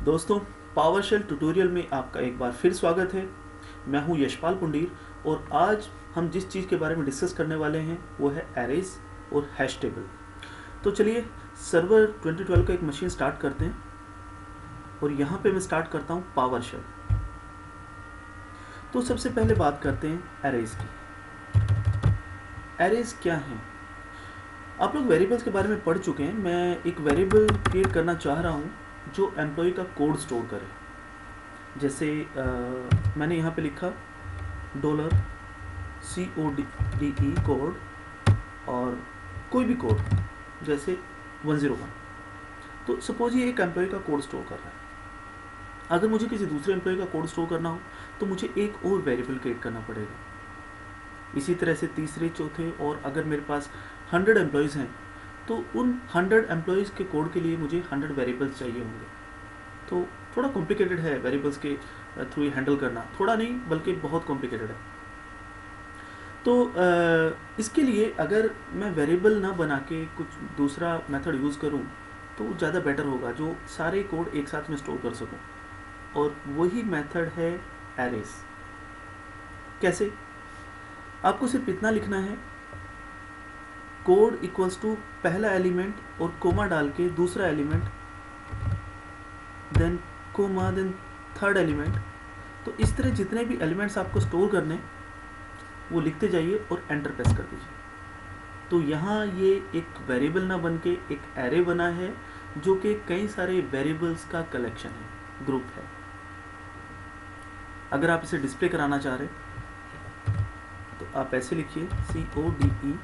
दोस्तों, PowerShell tutorial में आपका एक बार फिर स्वागत है। मैं हूं यशपाल पुंडीर और आज हम जिस चीज़ के बारे में डिस्कस करने वाले हैं वो है एरेज और हैश टेबल। तो चलिए सर्वर 2012 का एक मशीन स्टार्ट करते हैं और यहाँ पे मैं स्टार्ट करता हूँ पावरशेल। तो सबसे पहले बात करते हैं एरेज की। एरेज क्या है? आप लोग वेरिएबल्स के बारे में पढ़ चुके हैं। मैं एक वेरिएबल क्रिएट करना चाह रहा हूँ जो एम्प्लॉय का कोड स्टोर करे। जैसे मैंने यहाँ पे लिखा $CODE कोड और कोई भी कोड जैसे 101। तो सपोज ये एक एम्प्लॉय का कोड स्टोर कर रहा है। अगर मुझे किसी दूसरे एम्प्लॉय का कोड स्टोर करना हो तो मुझे एक और वेरिएबल क्रिएट करना पड़ेगा। इसी तरह से तीसरे चौथे, और अगर मेरे पास 100 एम्प्लॉयज़ हैं तो उन 100 एम्प्लॉयज़ के कोड के लिए मुझे 100 वेरिएबल्स चाहिए होंगे। तो थोड़ा कॉम्प्लिकेटेड है वेरिएबल्स के थ्रू हैंडल करना। थोड़ा नहीं बल्कि बहुत कॉम्प्लिकेटेड है। तो इसके लिए अगर मैं वेरिएबल ना बना के कुछ दूसरा मेथड यूज़ करूँ तो ज़्यादा बेटर होगा, जो सारे कोड एक साथ में स्टोर कर सकूँ। और वही मेथड है एरेज। कैसे? आपको सिर्फ इतना लिखना है, कोड इक्वल्स टू पहला एलिमेंट और कोमा डाल के दूसरा element, then comma, then third element. तो इस तरह जितने भी एलिमेंट्स आपको स्टोर करने वो लिखते जाइए और एंटर प्रेस कर दीजिए। तो यहाँ ये एक वेरिएबल ना बन के एक एरे बना है जो कि कई सारे वेरिएबल्स का कलेक्शन है, ग्रुप है। अगर आप इसे डिस्प्ले कराना चाह रहे तो आप ऐसे लिखिए CODE,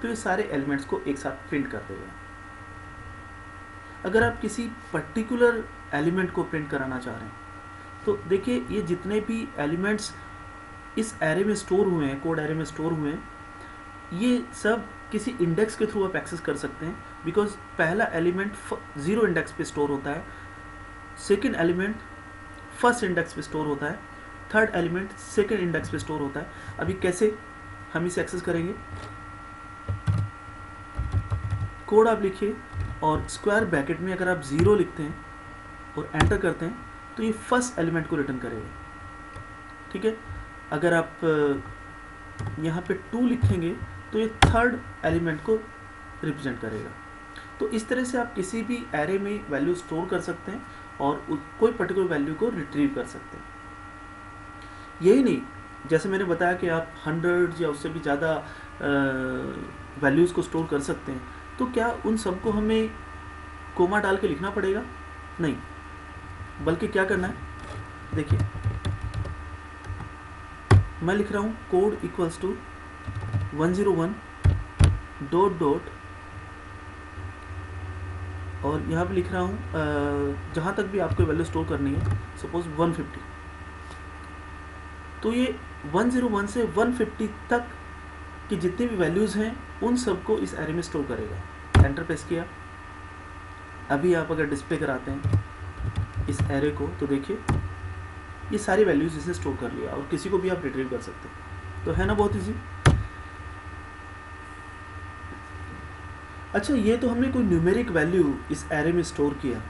तो ये सारे एलिमेंट्स को एक साथ प्रिंट कर देगा। अगर आप किसी पर्टिकुलर एलिमेंट को प्रिंट कराना चाह रहे हैं तो देखिए ये जितने भी एलिमेंट्स इस एरे में स्टोर हुए हैं, कोड एरे में स्टोर हुए हैं, ये सब किसी इंडेक्स के थ्रू आप एक्सेस कर सकते हैं। बिकॉज पहला एलिमेंट 0 इंडेक्स पे स्टोर होता है, सेकेंड एलिमेंट फर्स्ट इंडेक्स पे स्टोर होता है, थर्ड एलिमेंट सेकेंड इंडेक्स पे स्टोर होता है। अभी कैसे हम इसे एक्सेस करेंगे? कोड आप लिखिए और स्क्वायर ब्रैकेट में अगर आप 0 लिखते हैं और एंटर करते हैं तो ये फर्स्ट एलिमेंट को रिटर्न करेगा। ठीक है। अगर आप यहाँ पे 2 लिखेंगे तो ये थर्ड एलिमेंट को रिप्रेजेंट करेगा। तो इस तरह से आप किसी भी एरे में वैल्यू स्टोर कर सकते हैं और कोई पर्टिकुलर वैल्यू को रिट्रीव कर सकते हैं। यही नहीं, जैसे मैंने बताया कि आप 100 या उससे भी ज़्यादा वैल्यूज़ को स्टोर कर सकते हैं, तो क्या उन सबको हमें कोमा डाल के लिखना पड़ेगा? नहीं, बल्कि क्या करना है, देखिए मैं लिख रहा हूँ code equals to 101 dot dot, और यहाँ पे लिख रहा हूँ जहाँ तक भी आपको वैल्यू स्टोर करनी है, सपोज 150। तो ये 101 से 150 तक की जितनी भी वैल्यूज़ हैं उन सबको इस एरे में स्टोर करेगा। एंटर प्रेस किया। अभी आप अगर डिस्प्ले कराते हैं इस एरे को तो देखिए ये सारी वैल्यूज़ इसने स्टोर कर लिया और किसी को भी आप रिट्रीव कर सकते हैं। तो है ना बहुत ईजी। अच्छा, ये तो हमने कोई न्यूमेरिक वैल्यू इस एरे में स्टोर किया।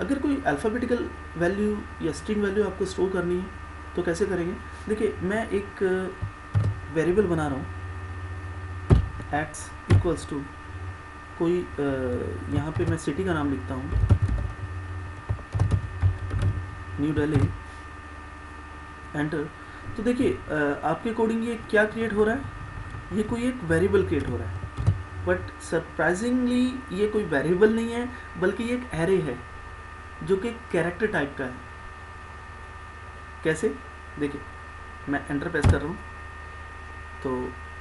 अगर कोई अल्फ़ाबेटिकल वैल्यू या स्ट्रिंग वैल्यू आपको स्टोर करनी है तो कैसे करेंगे? देखिए मैं एक वेरिएबल बना रहा हूँ, x इक्वल्स टू कोई यहाँ पे मैं सिटी का नाम लिखता हूँ, न्यू दिल्ली, एंटर। तो देखिए आपके कोडिंग ये क्या क्रिएट हो रहा है? ये कोई एक वेरिएबल क्रिएट हो रहा है, बट सरप्राइजिंगली ये कोई वेरिएबल नहीं है बल्कि ये एक एरे है जो कि कैरेक्टर टाइप का है। कैसे? देखिए मैं एंटर प्रेस कर रहा हूँ तो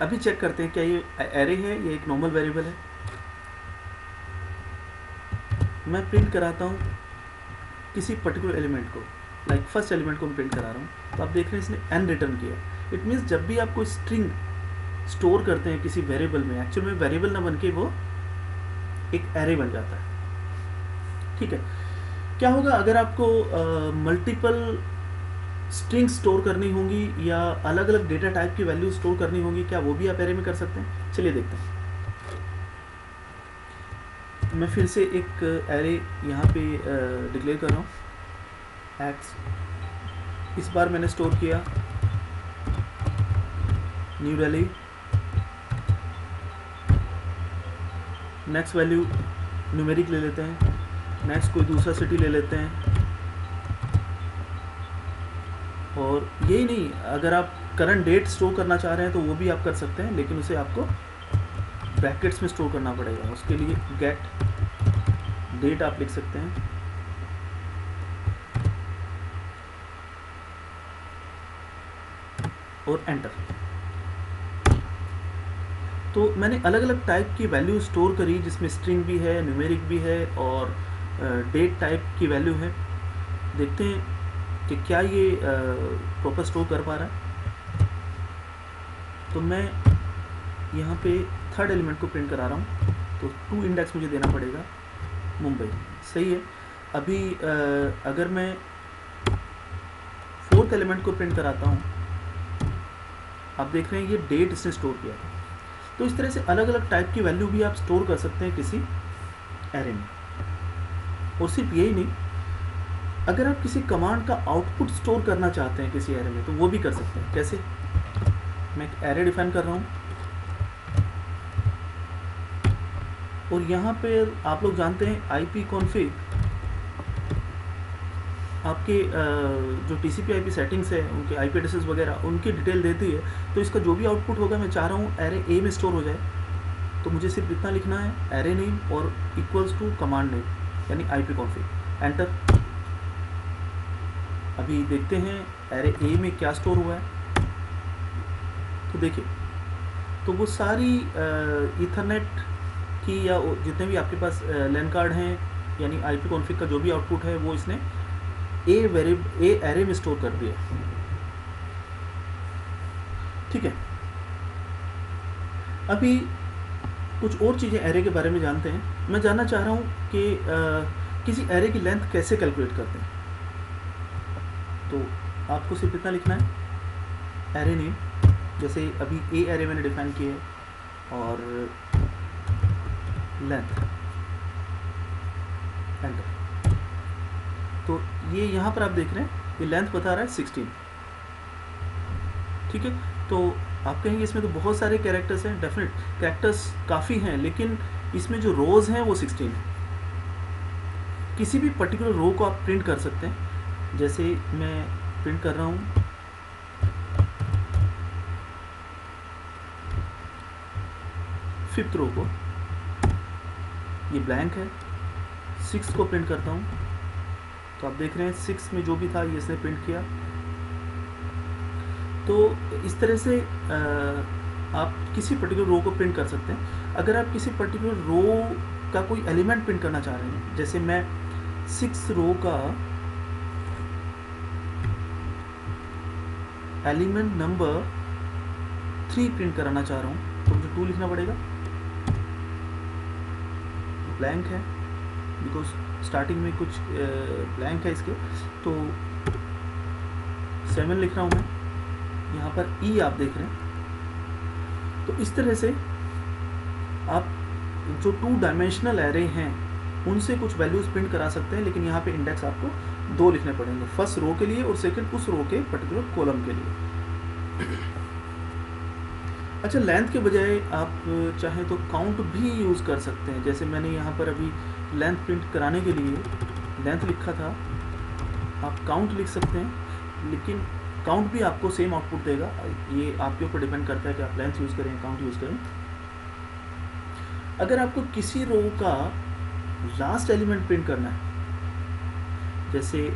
अभी चेक करते हैं क्या ये एरे है, ये एक नॉर्मल वेरिएबल है। मैं प्रिंट कराता हूँ किसी पर्टिकुलर एलिमेंट को, लाइक फर्स्ट एलिमेंट को मैं प्रिंट करा रहा हूँ, तो आप देख रहे हैं इसने n रिटर्न किया। इट मीन्स जब भी आप कोई स्ट्रिंग स्टोर करते हैं किसी वेरिएबल में, एक्चुअल में वेरिएबल ना बन के वो एक एरे बन जाता है। ठीक है। क्या होगा अगर आपको मल्टीपल स्ट्रिंग स्टोर करनी होंगी या अलग अलग डेटा टाइप की वैल्यू स्टोर करनी होंगी, क्या वो भी आप एरे में कर सकते हैं? चलिए देखते हैं। मैं फिर से एक एरे यहाँ पे डिक्लेयर कर रहा हूँ, एक्स। इस बार मैंने स्टोर किया new Delhi, next value numeric ले लेते हैं, नेक्स्ट कोई दूसरा सिटी ले लेते हैं। और यही नहीं, अगर आप करंट डेट स्टोर करना चाह रहे हैं तो वो भी आप कर सकते हैं, लेकिन उसे आपको ब्रैकेट्स में स्टोर करना पड़ेगा। उसके लिए गेट डेट आप लिख सकते हैं, और एंटर। तो मैंने अलग अलग टाइप की वैल्यू स्टोर करी, जिसमें स्ट्रिंग भी है, न्यूमेरिक भी है, और डेट टाइप की वैल्यू है। देखते हैं कि क्या ये प्रॉपर स्टोर कर पा रहा है। तो मैं यहाँ पे थर्ड एलिमेंट को प्रिंट करा रहा हूँ, तो 2 इंडेक्स मुझे देना पड़ेगा, मुंबई। सही है। अभी अगर मैं फोर्थ एलिमेंट को प्रिंट कराता हूँ, आप देख रहे हैं ये डेट इसने स्टोर किया था। तो इस तरह से अलग अलग टाइप की वैल्यू भी आप स्टोर कर सकते हैं किसी एरे में। और सिर्फ यही नहीं, अगर आप किसी कमांड का आउटपुट स्टोर करना चाहते हैं किसी एरे में, तो वो भी कर सकते हैं। कैसे? मैं एक एरे डिफाइन कर रहा हूँ, और यहाँ पे आप लोग जानते हैं IP कॉन्फ़िग आपके जो TCP/IP सेटिंग्स है, उनके IP एड्रेसेस वगैरह, उनकी डिटेल देती है। तो इसका जो भी आउटपुट होगा, मैं चाह रहा हूँ एरे A में स्टोर हो जाए, तो मुझे सिर्फ इतना लिखना है, एरे नेम और इक्वल्स टू कमांड नेम, यानी IP कॉन्फ़िग, एंटर। अभी देखते हैं एरे A में क्या स्टोर हुआ है। तो देखिए, तो वो सारी ईथरनेट की या जितने भी आपके पास लैन कार्ड हैं, यानी IP कॉन्फ़िग का जो भी आउटपुट है, वो इसने ए एरे में स्टोर कर दिया। ठीक है। अभी कुछ और चीज़ें एरे के बारे में जानते हैं। मैं जानना चाह रहा हूँ कि किसी एरे की लेंथ कैसे कैलकुलेट करते हैं। तो आपको सिर्फ इतना लिखना है, एरे नेम, जैसे अभी ए एरे मैंने डिफाइन किया है, और लेंथ, एंटर। तो ये यहाँ पर आप देख रहे हैं, ये लेंथ बता रहा है 16। ठीक है। तो आप कहेंगे इसमें तो बहुत सारे कैरेक्टर्स हैं। डेफिनेट कैरेक्टर्स काफ़ी हैं, लेकिन इसमें जो रोज़ हैं वो 16 है। किसी भी पर्टिकुलर रो को आप प्रिंट कर सकते हैं। जैसे मैं प्रिंट कर रहा हूँ फिफ्थ रो को, ये ब्लैंक है। 6 को प्रिंट करता हूँ, तो आप देख रहे हैं 6 में जो भी था ये इसने प्रिंट किया। तो इस तरह से आप किसी पर्टिकुलर रो को प्रिंट कर सकते हैं। अगर आप किसी पर्टिकुलर रो का कोई एलिमेंट प्रिंट करना चाह रहे हैं, जैसे मैं 6 रो का एलिमेंट नंबर 3 प्रिंट कराना चाह रहा हूँ, तो मुझे 2 लिखना पड़ेगा। ब्लैंक है, बिकॉज स्टार्टिंग में कुछ ब्लैंक है इसके, तो 7 लिख रहा हूँ मैं। यहाँ पर ई आप देख रहे हैं। तो इस तरह से आप जो 2 डायमेंशनल एरे हैं, उनसे कुछ वैल्यूज प्रिंट करा सकते हैं, लेकिन यहाँ पे इंडेक्स आपको 2 लिखने पड़ेंगे, फर्स्ट रो के लिए और सेकंड उस रो के पर्टिकुलर कॉलम के लिए। अच्छा, लेंथ के बजाय आप चाहें तो काउंट भी यूज़ कर सकते हैं। जैसे मैंने यहाँ पर अभी लेंथ प्रिंट कराने के लिए लेंथ लिखा था, आप काउंट लिख सकते हैं, लेकिन काउंट भी आपको सेम आउटपुट देगा। ये आपके ऊपर डिपेंड करता है कि आप लेंथ यूज़ करें, काउंट यूज़ करें। अगर आपको किसी रो का लास्ट एलिमेंट प्रिंट करना है, जैसे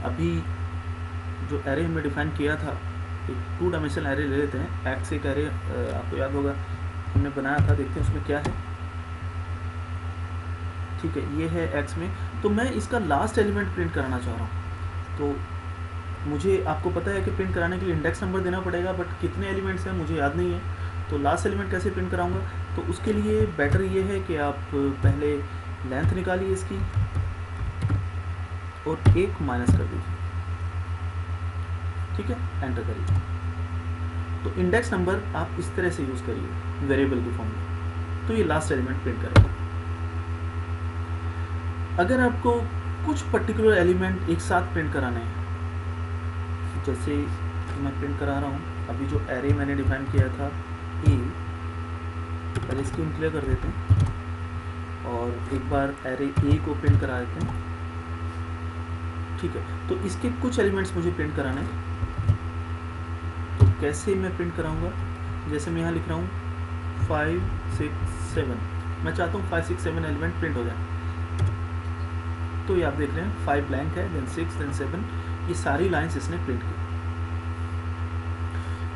अभी जो एरे हमने डिफाइन किया था, एक 2 डायमेंशनल एरे ले लेते हैं। एक्स एक एरे आपको याद होगा हमने बनाया था, देखते हैं उसमें क्या है। ठीक है, ये है एक्स में। तो मैं इसका लास्ट एलिमेंट प्रिंट कराना चाह रहा हूँ, तो मुझे, आपको पता है कि प्रिंट कराने के लिए इंडेक्स नंबर देना पड़ेगा, बट कितने एलिमेंट्स हैं मुझे याद नहीं है। तो लास्ट एलिमेंट कैसे प्रिंट कराऊंगा? तो उसके लिए बेटर ये है कि आप पहले लेंथ निकालिए इसकी और 1 माइनस कर दीजिए। ठीक है, एंटर करिए। तो इंडेक्स नंबर आप इस तरह से यूज़ करिए वेरिएबल की फॉर्म में, तो ये लास्ट एलिमेंट प्रिंट करेगा। अगर आपको कुछ पर्टिकुलर एलिमेंट एक साथ प्रिंट कराने हैं, जैसे मैं प्रिंट करा रहा हूँ अभी जो एरे मैंने डिफाइन किया था ए, पहले इसकी हम क्लियर कर देते हैं और एक बार एरे ए को प्रिंट करा देते हैं। ठीक है, तो इसके कुछ एलिमेंट्स मुझे प्रिंट कराने हैं, तो कैसे मैं प्रिंट कराऊंगा? जैसे मैं यहाँ लिख रहा हूँ 5 6 7, मैं चाहता हूँ 5 6 7 एलिमेंट प्रिंट हो जाए। तो ये आप देख रहे हैं 5 ब्लैंक है, देन 6 देन 7, ये सारी लाइंस इसने प्रिंट की।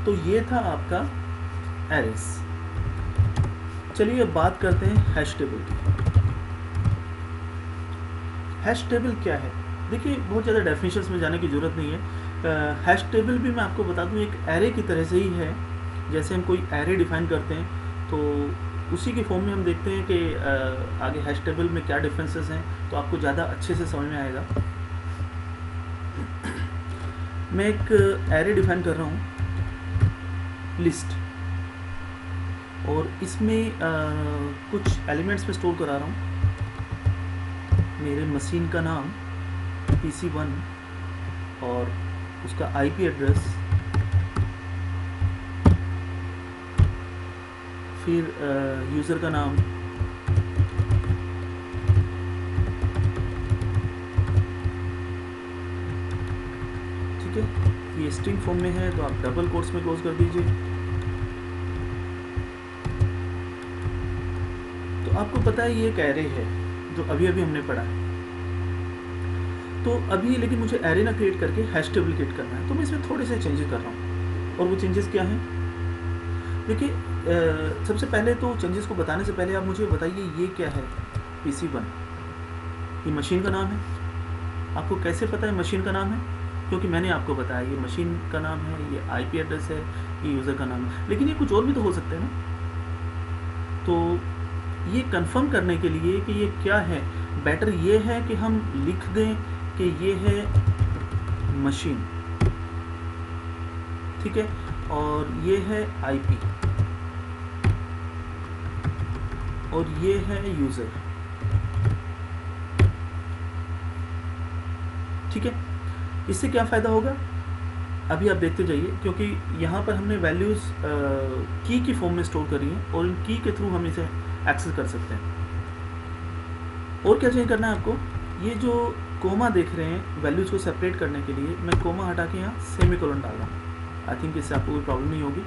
तो ये था आपका एरेस। चलिए अब बात करते हैं हैश टेबल की। हैश टेबल क्या है? देखिए बहुत ज़्यादा डेफिनेशंस में जाने की ज़रूरत नहीं है। हैश टेबल भी मैं आपको बता दूं एक एरे की तरह से ही है। जैसे हम कोई एरे डिफाइन करते हैं तो उसी के फॉर्म में हम देखते हैं कि आगे हैश टेबल में क्या डिफरेंसेस हैं, तो आपको ज़्यादा अच्छे से समझ में आएगा। मैं एक एरे डिफाइन कर रहा हूँ लिस्ट, और इसमें कुछ एलिमेंट्स में स्टोर करा रहा हूँ। मेरे मशीन का नाम PC1 और उसका IP एड्रेस, फिर यूज़र का नाम, ठीक है। ये स्ट्रिंग फॉर्म में है तो आप डबल कोट्स में क्लोज कर दीजिए। तो आपको पता है ये एक एरे है जो अभी अभी हमने पढ़ा है। तो अभी लेकिन मुझे एरे ना क्रिएट करके हैश टेबल क्रिएट करना है, तो मैं इसमें थोड़े से चेंजेस कर रहा हूँ। और वो चेंजेस क्या हैं? देखिए सबसे पहले तो चेंजेस को बताने से पहले आप मुझे बताइए ये क्या है? PC1 ये मशीन का नाम है। आपको कैसे पता है मशीन का नाम है? क्योंकि मैंने आपको बताया ये मशीन का नाम है, ये IP एड्रेस है, ये यूज़र का नाम है। लेकिन ये कुछ और भी तो हो सकते हैं ना। तो ये कंफर्म करने के लिए कि ये क्या है, बेटर ये है कि हम लिख दें कि ये है मशीन, ठीक है, और ये है IP और ये है यूज़र, ठीक है। इससे क्या फ़ायदा होगा अभी आप देखते जाइए, क्योंकि यहाँ पर हमने वैल्यूज़ की फॉर्म में स्टोर करी है और इन की के थ्रू हम इसे एक्सेस कर सकते हैं। और क्या चेंज करना है आपको? ये जो कोमा देख रहे हैं वैल्यूज़ को सेपरेट करने के लिए, मैं कोमा हटा के यहाँ सेमीकोलन डाल रहा हूँ। आई थिंक इससे आपको कोई प्रॉब्लम नहीं होगी,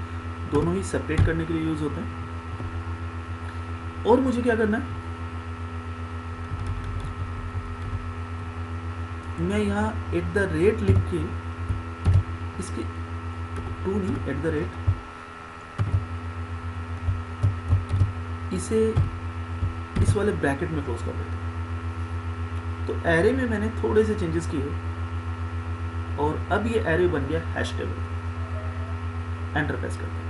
दोनों ही सेपरेट करने के लिए यूज़ होते हैं। और मुझे क्या करना है, मैं यहाँ @ लिख के इसके 2 नहीं @ इसे इस वाले ब्रैकेट में क्लोज कर देते हैं। तो एरे में मैंने थोड़े से चेंजेस किए और अब ये एरे बन गया हैश टेबल। एंटर प्रेस करते हैं।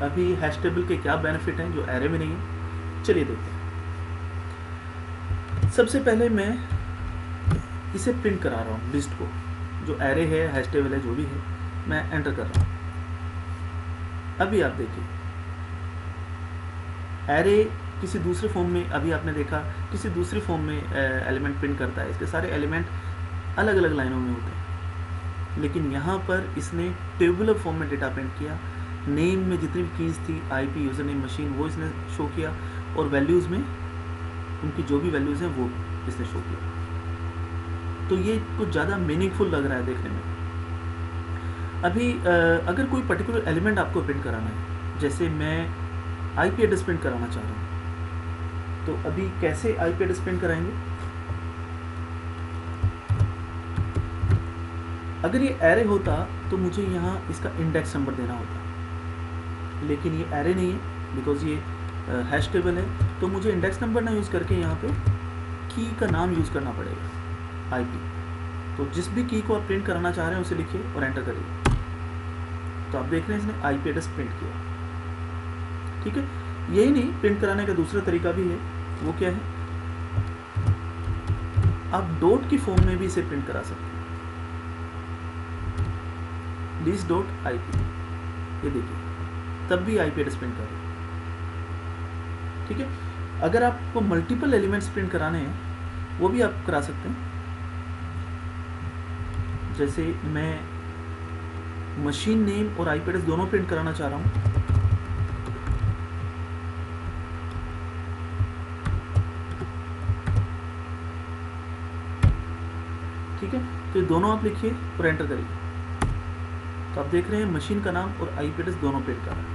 अभी हैश टेबल के क्या बेनिफिट हैं जो एरे में नहीं है, चलिए देखते हैं। सबसे पहले मैं इसे प्रिंट करा रहा हूँ, लिस्ट को, जो एरे है हैश टेबल है जो भी है, मैं एंटर कर रहा हूँ। अभी आप देखिए एरे किसी दूसरे फॉर्म में, अभी आपने देखा किसी दूसरे फॉर्म में एलिमेंट प्रिंट करता है, इसके सारे एलिमेंट अलग अलग लाइनों में होते हैं। लेकिन यहाँ पर इसने टेबुलर फॉर्म में डेटा प्रिंट किया। नेम में जितनी भी कीज़ थी, IP यूज़र नेम मशीन, वो इसने शो किया, और वैल्यूज़ में उनकी जो भी वैल्यूज़ हैं वो इसने शो किया। तो ये कुछ ज़्यादा मीनिंगफुल लग रहा है देखने में। अभी अगर कोई पर्टिकुलर एलिमेंट आपको प्रिंट कराना है, जैसे मैं IP एड्रेस प्रिंट कराना चाह रहा हूँ, तो अभी कैसे IP एड्रेस प्रिंट कराएंगे? अगर ये एरे होता तो मुझे यहाँ इसका इंडेक्स नंबर देना होता, लेकिन ये एरे नहीं है बिकॉज ये हैश टेबल है, तो मुझे इंडेक्स नंबर ना यूज़ करके यहाँ पे की का नाम यूज़ करना पड़ेगा, IP। तो जिस भी की को आप प्रिंट कराना चाह रहे हैं उसे लिखिए और एंटर करिए। तो आप देख रहे हैं इसने IP एड्रेस प्रिंट किया, ठीक है। यही नहीं, प्रिंट कराने का दूसरा तरीका भी है। वो क्या है? आप डॉट की फॉर्म में भी इसे प्रिंट करा सकते हैं। list.ip, ये देखिए तब भी IP एड्रेस प्रिंट कर रहे हैं, ठीक है। अगर आपको मल्टीपल एलिमेंट्स प्रिंट कराने हैं वो भी आप करा सकते हैं। जैसे मैं मशीन नेम और आईपी एड्रेस दोनों प्रिंट कराना चाह रहा हूँ, ठीक है, तो ये दोनों आप लिखिए और एंटर करिए, तो आप देख रहे हैं मशीन का नाम और आईपी एड्रेस दोनों प्रिंट कर रहा है,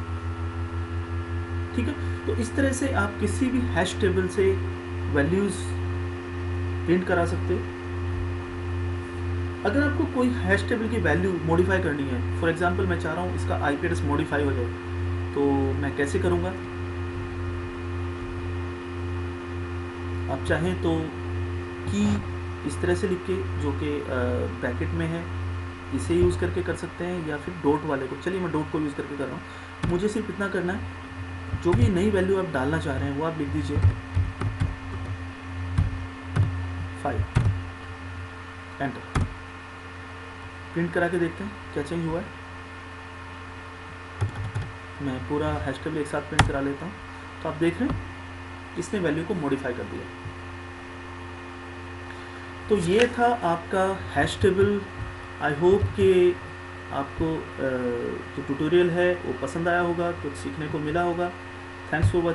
ठीक है। तो इस तरह से आप किसी भी हैश टेबल से वैल्यूज प्रिंट करा सकते हो। अगर आपको कोई हैश टेबल की वैल्यू मॉडिफाई करनी है, फॉर एग्जांपल मैं चाह रहा हूँ इसका आईपी एड्रेस मॉडिफाई हो जाए, तो मैं कैसे करूँगा? आप चाहें तो की इस तरह से लिख के, जो कि ब्रैकेट में है, इसे यूज़ करके कर सकते हैं, या फिर डॉट वाले को, चलिए मैं डॉट को यूज़ करके कर रहा हूँ। मुझे सिर्फ इतना करना है, जो भी नई वैल्यू आप डालना चाह रहे हैं वो आप लिख दीजिए 5, एंटर। प्रिंट करा के देखते हैं क्या चेंज हुआ है। मैं पूरा हैश टेबल एक साथ प्रिंट करा लेता हूँ, तो आप देख रहे हैं इसने वैल्यू को मॉडिफाई कर दिया। तो ये था आपका हैश टेबल। आई होप कि आपको जो ट्यूटोरियल है वो पसंद आया होगा, कुछ सीखने को मिला होगा। Thanks for watching.